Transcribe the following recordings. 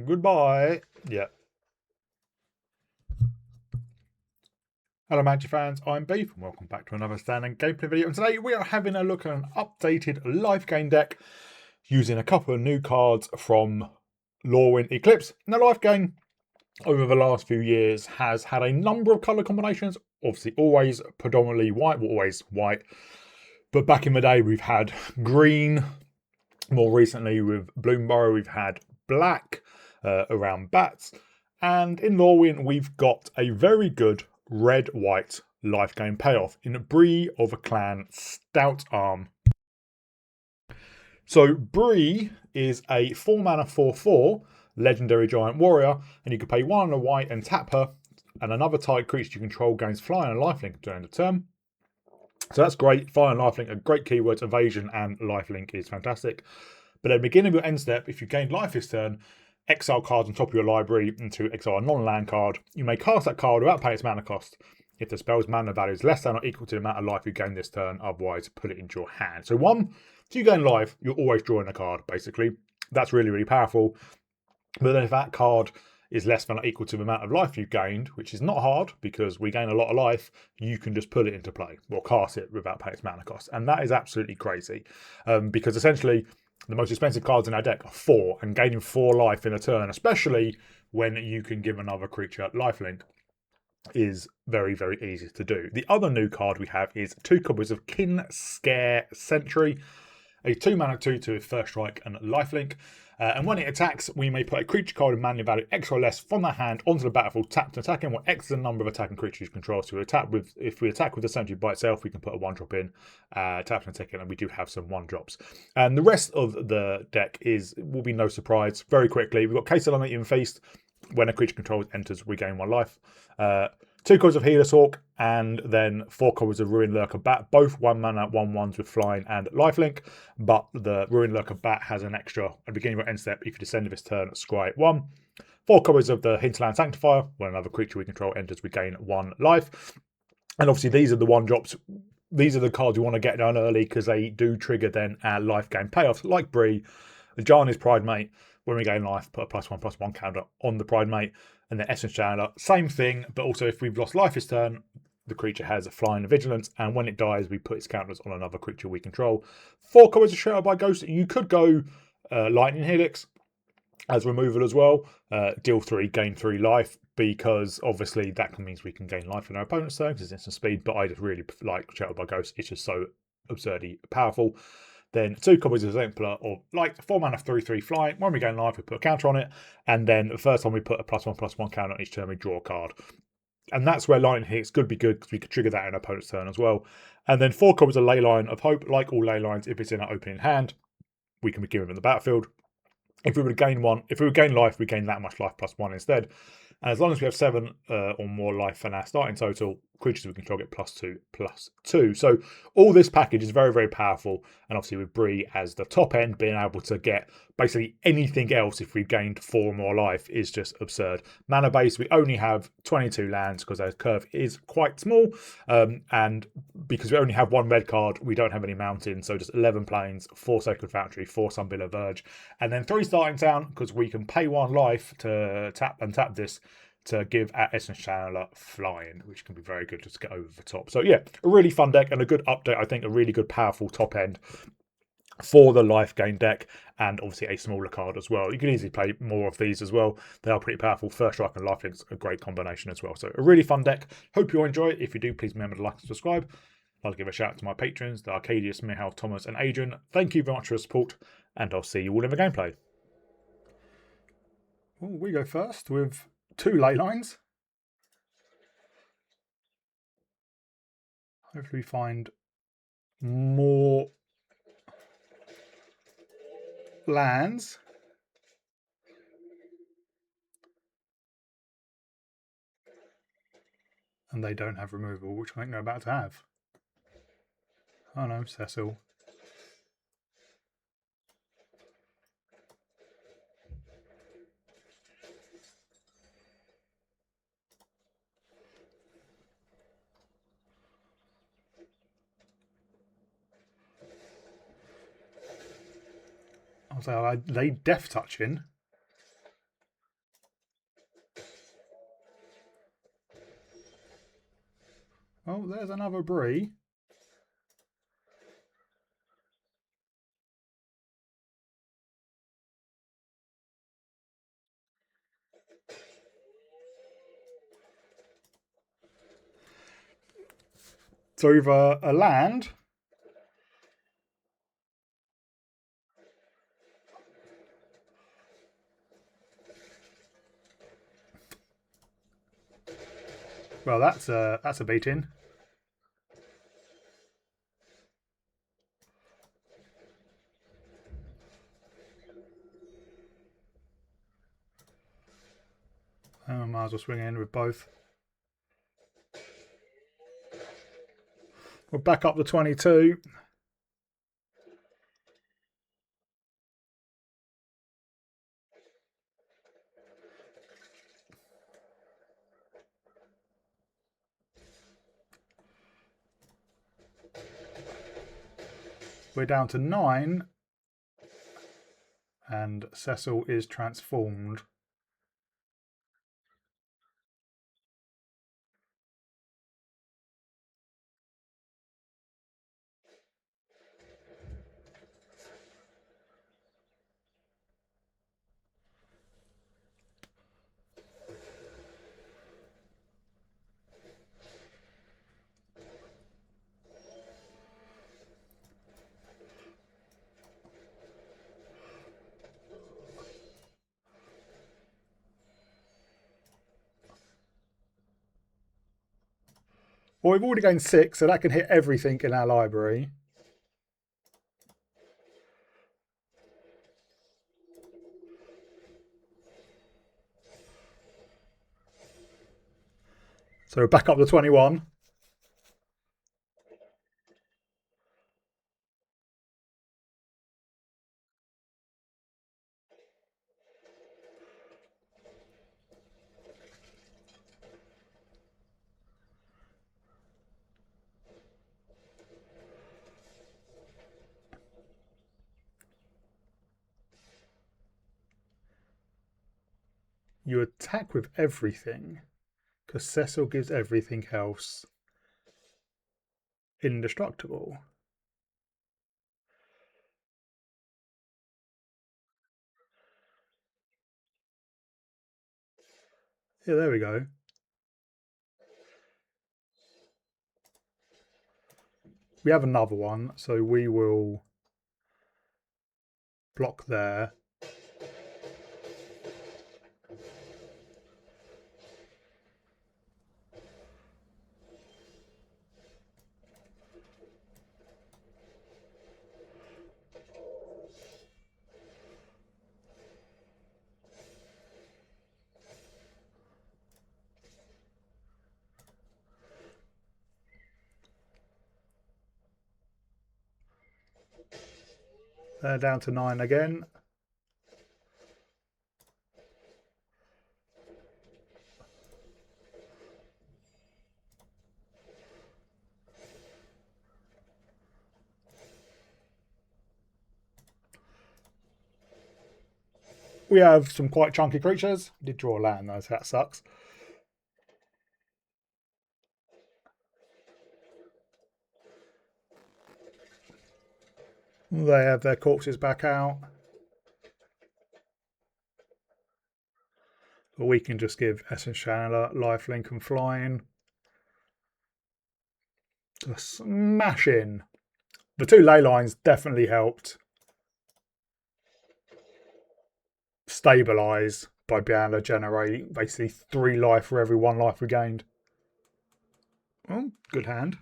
Goodbye. Yeah. Hello Magic fans, I'm Beef and welcome back to another standing gameplay video. And today we are having a look at an updated Lifegain deck using a couple of new cards from Lorwyn Eclipsed. Now Lifegain over the last few years has had a number of colour combinations, obviously always predominantly white, well, always white. But back in the day we've had green, more recently with Bloomburrow we've had black around bats. And in Lorwyn we've got a very good red-white Lifegain payoff in Bre of Clan Stoutarm. So Bre is a 4-mana 4/4 legendary giant warrior, and you can pay 1 and a white and tap her, and another target creature you control gains fly and lifelink during the turn. So that's great. Fire and lifelink are great keywords. Evasion and lifelink is fantastic. But at the beginning of your end step, if you gain life this turn, exile cards on top of your library into exile a non-land card. You may cast that card without paying its mana cost if the spell's mana value is less than or equal to the amount of life you gain this turn. Otherwise, put it into your hand. So if you gain life, you're always drawing a card, basically. That's really, really powerful. But then if that card is less than or equal to the amount of life you've gained, which is not hard because we gain a lot of life, you can just put it into play or cast it without paying its mana cost. And that is absolutely crazy because essentially the most expensive cards in our deck are 4, and gaining 4 life in a turn, especially when you can give another creature lifelink, is very, very easy to do. The other new card we have is 2 copies of Kinscaer Sentry, a 2-mana 2/2 with first strike and lifelink. And when it attacks, we may put a creature card with mana value X or less from the hand onto the battlefield, tapped and attacking, where X is the number of attacking creatures you control. So if we attack with the Sentry by itself, we can put a 1-drop in, tap and attack it, and we do have some 1-drops. And the rest of the deck will be no surprise. Very quickly, we've got Kinscaer Feast. When a creature controls enters, we gain 1 life. 2 copies of Healer's Hawk, and then 4 copies of Ruin-Lurker Bat, both 1-mana 1/1s with flying and lifelink. But the Ruin-Lurker Bat has an extra at the beginning of your end step. If you descend of this turn, scry it 1. 4 copies of the Hinterland Sanctifier. When another creature we control enters, we gain 1 life. And obviously these are the 1-drops. These are the cards you want to get down early because they do trigger then our life gain payoffs, like Bre. Ajani's Pridemate. When we gain life, put a +1/+1 counter on the Pridemate. And then Essence Channeler, same thing, but also if we've lost life this turn, the creature has a flying and vigilance, and when it dies, we put its counters on another creature we control. 4 copies of Shattered by Ghost. You could go Lightning Helix as removal as well. Deal 3, gain 3 life, because obviously that means we can gain life in our opponent's turn because it's instant speed, but I just really like Shattered by Ghost. It's just so absurdly powerful. Then 2 copies of Exemplar of Light, 4-mana 3/3 flying. When we gain life, we put a counter on it. And then the first time we put a +1/+1 counter on each turn, we draw a card. And that's where Lightning Hits could be good because we could trigger that in our opponent's turn as well. And then 4 copies of Leyline of Hope. Like all Leylines, if it's in our opening hand, we can be given in the battlefield. If we would gain life, we gain that much life +1 instead. And as long as we have 7 or more life in our starting total, creatures we control get +2/+2. So all this package is very, very powerful. And obviously with Bre as the top end, being able to get basically anything else if we've gained 4 or more life is just absurd. Mana base, we only have 22 lands because our curve is quite small. And because we only have 1 red card, we don't have any mountains. So just 11 plains, 4 Sacred Foundry, 4 Sunbillow Verge, and then 3 starting town because we can pay 1 life to tap this to give our Essence Channeler flying, which can be very good just to get over the top. So yeah, a really fun deck and a good update. I think a really good powerful top end for the Lifegain deck, and obviously a smaller card as well. You can easily play more of these as well. They are pretty powerful. First Strike and Lifelink's a great combination as well. So a really fun deck. Hope you enjoy it. If you do, please remember to like and subscribe. I'll give a shout out to my patrons, the Arcadius, Mihal, Thomas and Adrian. Thank you very much for your support, and I'll see you all in the gameplay. Well, we go first with 2 Leylines. Hopefully we find more lands. And they don't have removal, which I think they're about to have. Oh no, Cecil. I was like, are they death touching? Oh, there's another Bre. So either a land well, that's a beating. I might as well swing in with both. We're back up to 22. We're down to 9. And Cecil is transformed. Well, we've already gained 6, so that can hit everything in our library. So we're back up to 21. You attack with everything, because Cecil gives everything else indestructible. Yeah, there we go. We have another one, so we will block there. They're down to 9 again. We have some quite chunky creatures. We did draw a land though, so that sucks. They have their corpses back out. But we can just give Essence Channeler lifelink and flying. Smash in. The 2 ley lines definitely helped stabilise by being able to generate basically 3 life for every 1 life we gained. Oh, good hand.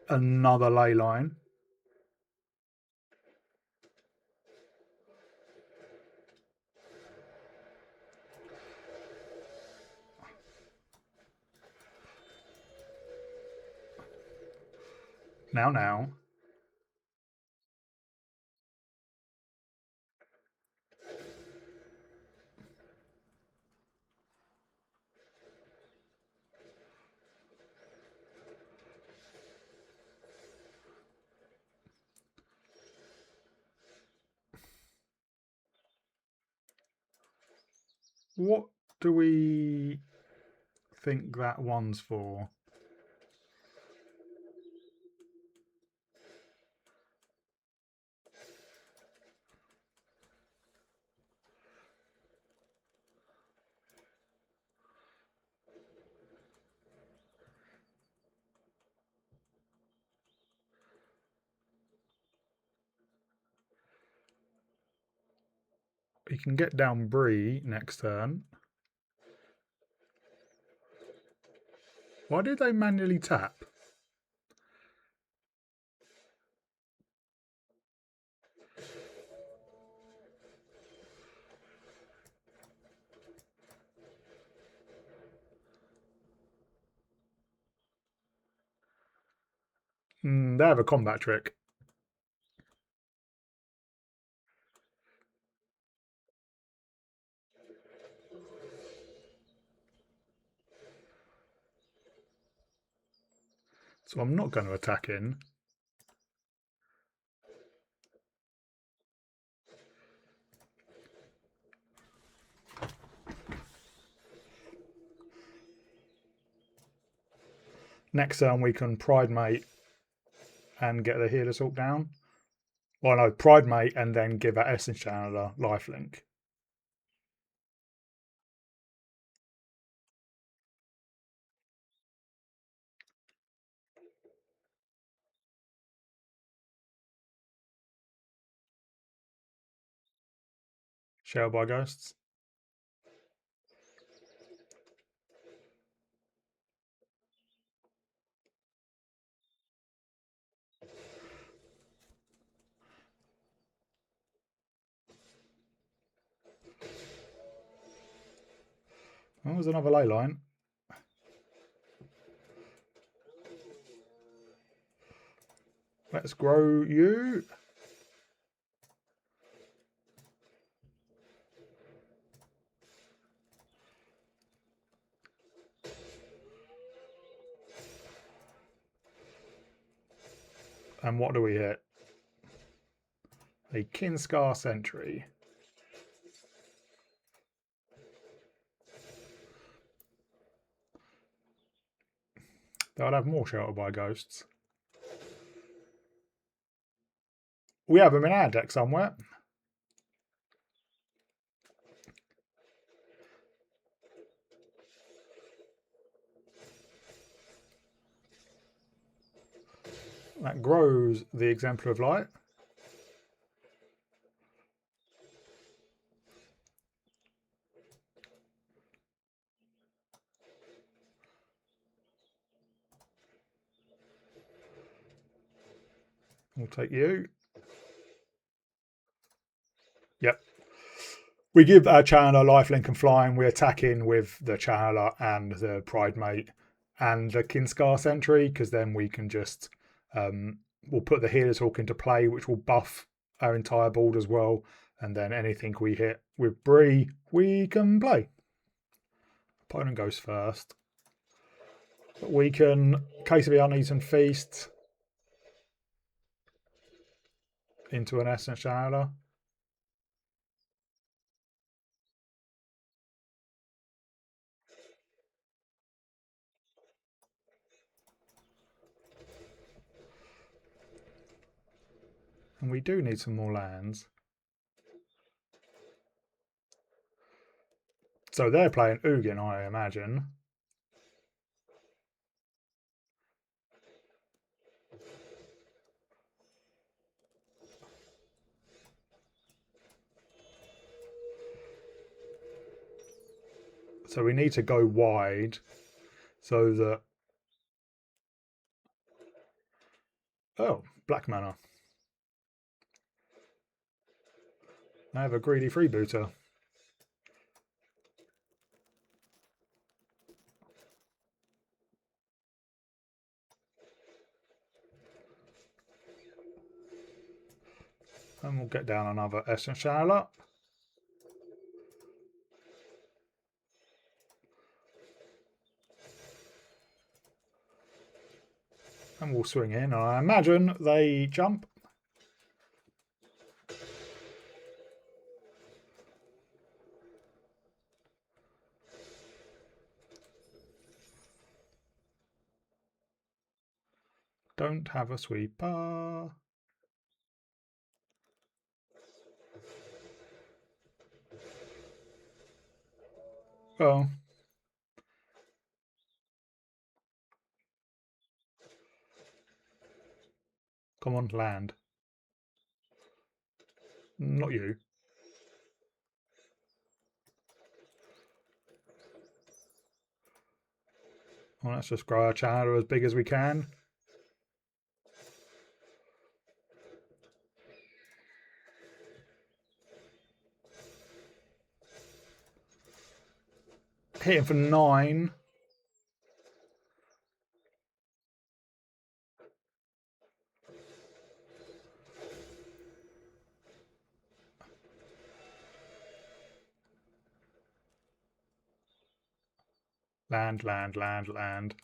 Another ley line. Now. What do we think that one's for? You can get down Bre next turn. Why did they manually tap? They have a combat trick. So I'm not going to attack in. Next turn we can Pridemate and get the Healer's Hook down. Well, no, Pridemate and then give our Essence Channeler lifelink. Shell by Ghosts. Oh, there's another Leyline. Let's grow you. And what do we hit? A Kinscaer Sentry. They'll have more Shelter by Ghosts. We have them in our deck somewhere. That grows the Exemplar of Light. We'll take you. Yep. We give our Channeler lifelink and flying. We attack in with the Channeler and the Pridemate and the Kinscaer Sentry, because then we can just we'll put the Healer's Hook into play, which will buff our entire board as well. And then anything we hit with Bre, we can play. Opponent goes first. But we can Case of the Uneaten Feast into an Essence Channeler. And we do need some more lands. So they're playing Ugin, I imagine. So we need to go wide so that... Oh, black mana. I have a greedy freebooter. And we'll get down another Essence Channeler. And we'll swing in. I imagine they jump. Don't have a sweeper. Oh. Come on, land. Not you. Well, let's just grow our channel as big as we can. Hitting for 9. Land, land, land, land.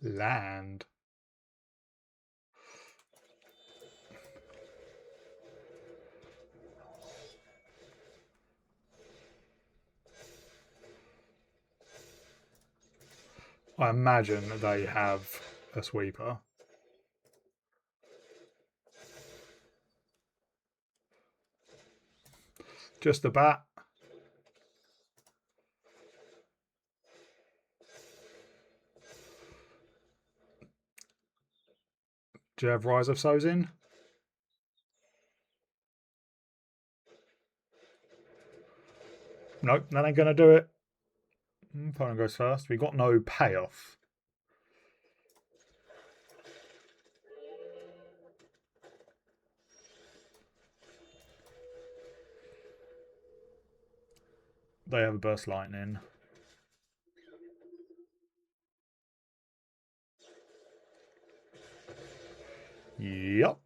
Land. I imagine that they have a sweeper. Just a bat. Do you have Rise of Sozin? Nope, that ain't going to do it. Opponent goes first. We got no payoff. They have a burst lightning. Yup.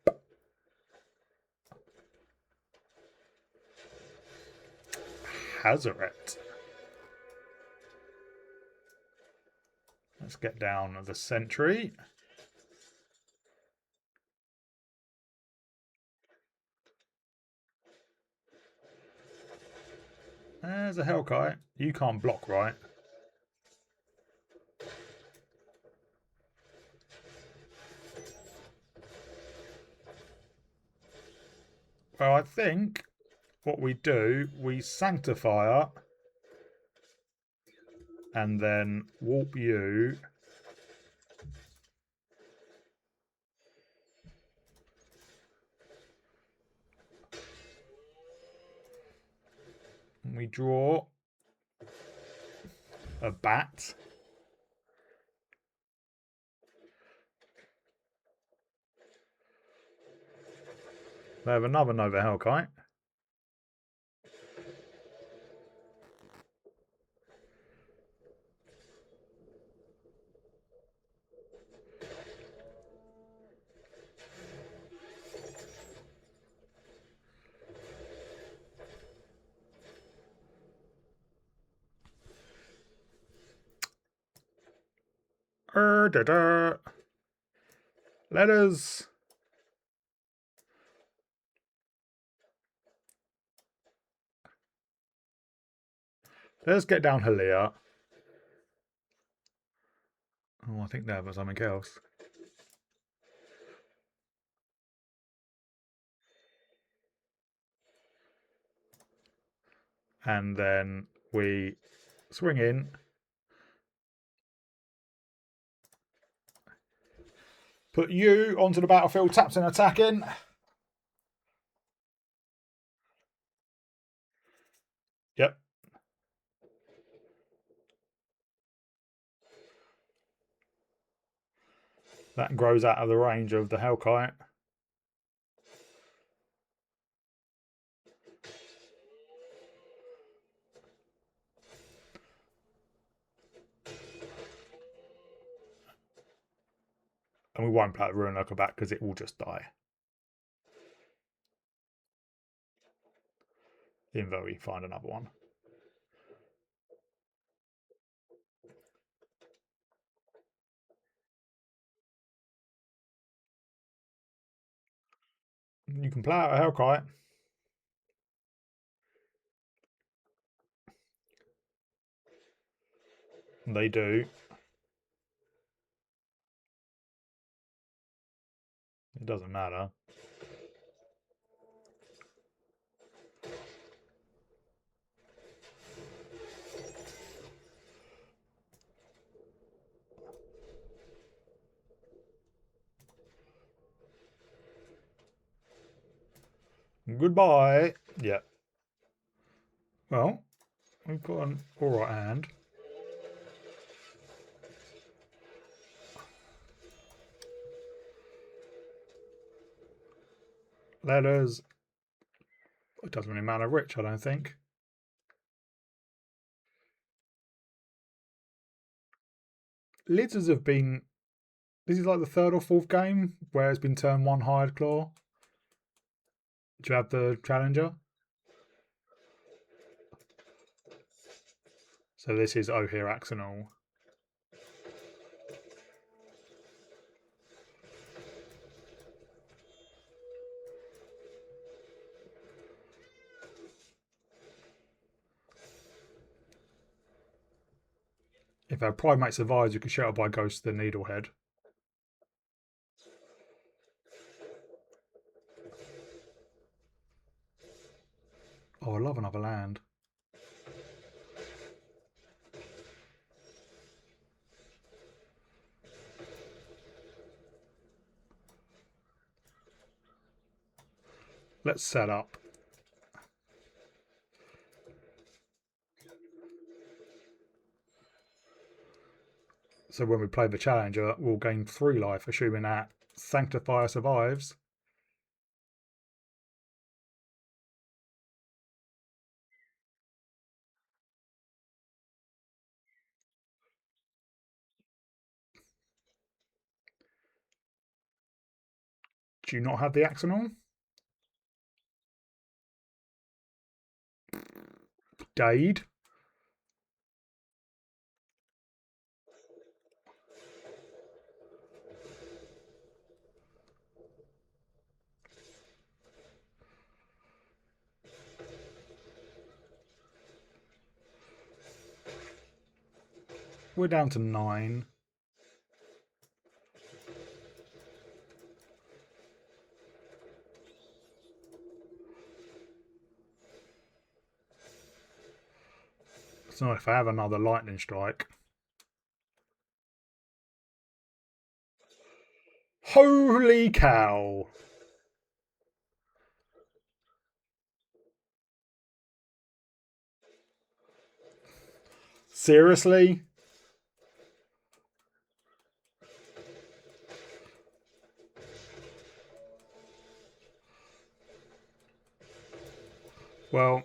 Hazoret. Let's get down the Sentry. There's a Hellkite. You can't block, right? Well, I think what we do, we Sanctifier and then warp you. And we draw a bat. They have another Nova Hellkite. Letters. Let's get down Haliya. Oh, I think they have something else. And then we swing in. Put you onto the battlefield, tapped and attacking. Yep. That grows out of the range of the Hellkite. And we won't play the Ruin-Lurker Bat because it will just die. Even we find another one. You can play out a Hellkite. They do. It doesn't matter. Goodbye. Yeah. Well, we've got an alright hand. Letters. It doesn't really matter which, I don't think. Litters have been... This is like the third or fourth game where it's been turn 1 Hired Claw. Do you have the Challenger? So this is Ohir Axonal. If our Pridemate survives, you can shout by Ghost the Needlehead. Oh, I love another land. Let's set up. So when we play the Challenger, we'll gain 3 life, assuming that Sanctifier survives. Do you not have the Axonal? Dade. We're down to 9. So if I have another lightning strike. Holy cow! Seriously? Well,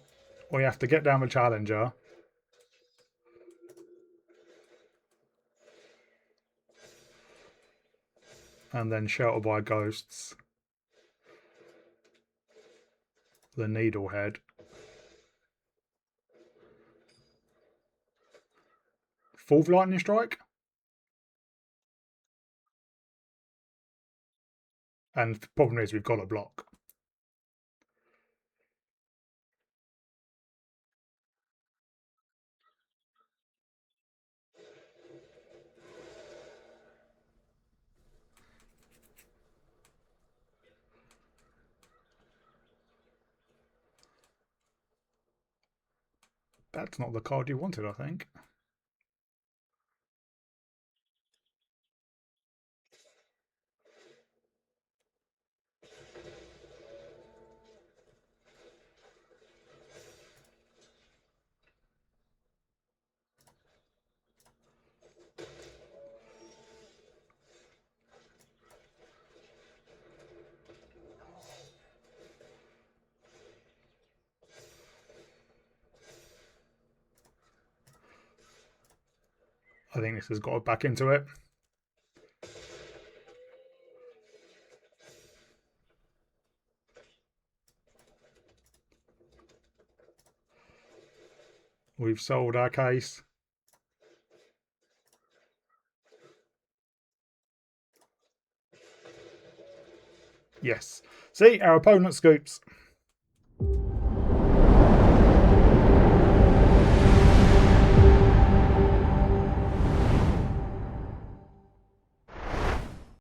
we have to get down the Challenger. And then Shelter by Ghosts. The Needlehead. Fourth lightning strike. And the problem is we've got a block. That's not the card you wanted, I think. I think this has got back into it. We've sold our case. Yes. See, our opponent scoops.